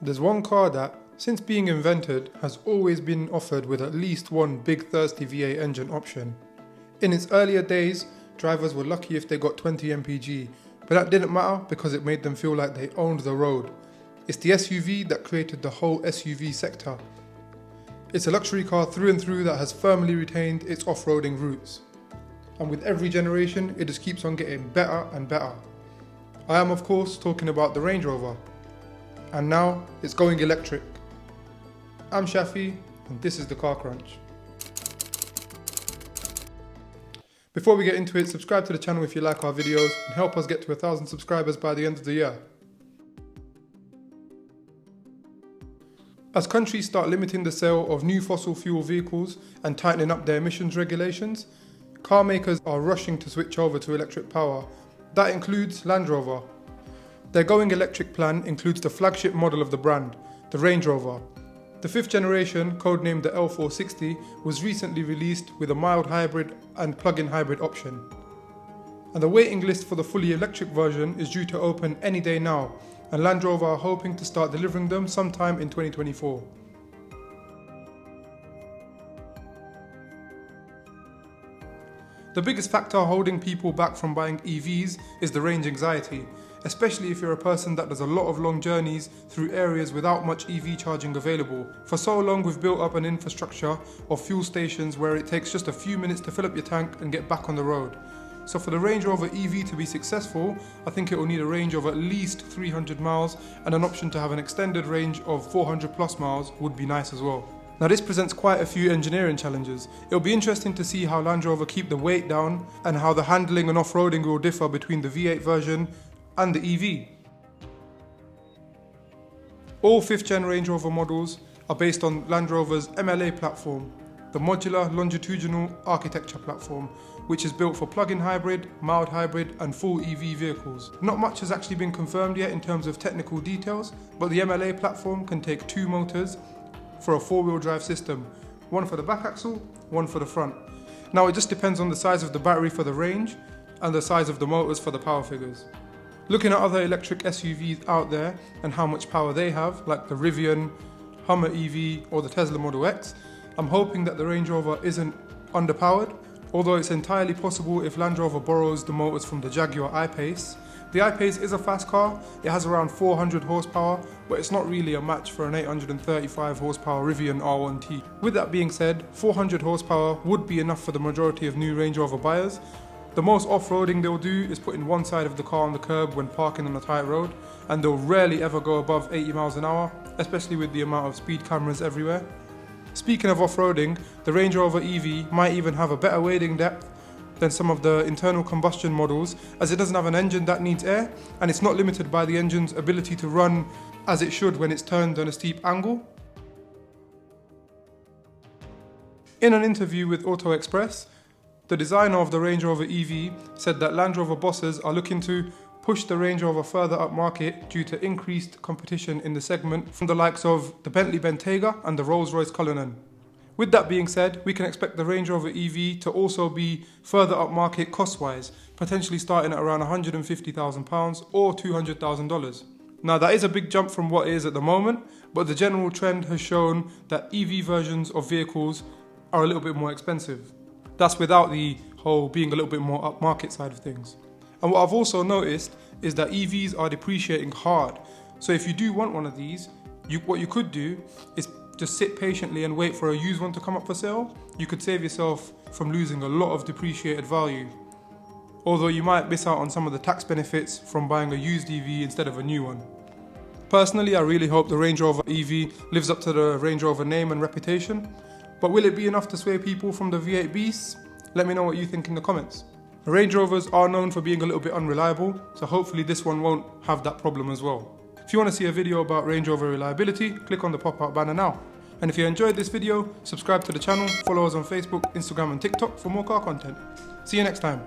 There's one car that, since being invented, has always been offered with at least one big thirsty V8 engine option. In its earlier days, drivers were lucky if they got 20 mpg, but that didn't matter because it made them feel like they owned the road. It's the SUV that created the whole SUV sector. It's a luxury car through and through that has firmly retained its off-roading roots. And with every generation, it just keeps on getting better and better. I am of course talking about the Range Rover. And now it's going electric. I'm Shafi, and this is the Car Crunch. Before we get into it, subscribe to the channel if you like our videos and help us get to 1,000 subscribers by the end of the year. As countries start limiting the sale of new fossil fuel vehicles and tightening up their emissions regulations, car makers are rushing to switch over to electric power. That includes Land Rover. Their going electric plan includes the flagship model of the brand, the Range Rover. The 5th generation, codenamed the L460, was recently released with a mild hybrid and plug-in hybrid option. And the waiting list for the fully electric version is due to open any day now, and Land Rover are hoping to start delivering them sometime in 2024. The biggest factor holding people back from buying EVs is the range anxiety, especially if you're a person that does a lot of long journeys through areas without much EV charging available. For so long we've built up an infrastructure of fuel stations where it takes just a few minutes to fill up your tank and get back on the road. So for the Range Rover EV to be successful, I think it will need a range of at least 300 miles, and an option to have an extended range of 400 plus miles would be nice as well. Now this presents quite a few engineering challenges. It'll be interesting to see how Land Rover keep the weight down and how the handling and off-roading will differ between the V8 version and the EV. All 5th gen Range Rover models are based on Land Rover's MLA Platform, the modular longitudinal architecture platform, which is built for plug-in hybrid, mild hybrid and full EV vehicles. Not much has actually been confirmed yet in terms of technical details, but the MLA platform can take 2 motors for a 4-wheel drive system, one for the back axle, one for the front. Now it just depends on the size of the battery for the range and the size of the motors for the power figures. Looking at other electric SUVs out there and how much power they have, like the Rivian, Hummer EV or the Tesla Model X, I'm hoping that the Range Rover isn't underpowered, although it's entirely possible if Land Rover borrows the motors from the Jaguar I-Pace. The I-Pace is a fast car, it has around 400 horsepower, but it's not really a match for an 835 horsepower Rivian R1T. With that being said, 400 horsepower would be enough for the majority of new Range Rover buyers. The most off-roading they'll do is putting one side of the car on the curb when parking on a tight road, and they'll rarely ever go above 80 miles an hour, especially with the amount of speed cameras everywhere. Speaking of off-roading, the Range Rover EV might even have a better wading depth than some of the internal combustion models, as it doesn't have an engine that needs air, and it's not limited by the engine's ability to run as it should when it's turned on a steep angle. In an interview with Auto Express, the designer of the Range Rover EV said that Land Rover bosses are looking to push the Range Rover further up market due to increased competition in the segment from the likes of the Bentley Bentayga and the Rolls-Royce Cullinan. With that being said, we can expect the Range Rover EV to also be further up market cost-wise, potentially starting at around £150,000 or $200,000. Now that is a big jump from what it is at the moment, but the general trend has shown that EV versions of vehicles are a little bit more expensive. That's without the whole being a little bit more up market side of things. And what I've also noticed is that EVs are depreciating hard. So if you do want one of these, what you could do is just sit patiently and wait for a used one to come up for sale. You could save yourself from losing a lot of depreciated value. Although you might miss out on some of the tax benefits from buying a used EV instead of a new one. Personally, I really hope the Range Rover EV lives up to the Range Rover name and reputation. But will it be enough to sway people from the V8 beasts? Let me know what you think in the comments. Range Rovers are known for being a little bit unreliable, so hopefully this one won't have that problem as well. If you want to see a video about Range Rover reliability, click on the pop-out banner now. And if you enjoyed this video, subscribe to the channel, follow us on Facebook, Instagram and TikTok for more car content. See you next time.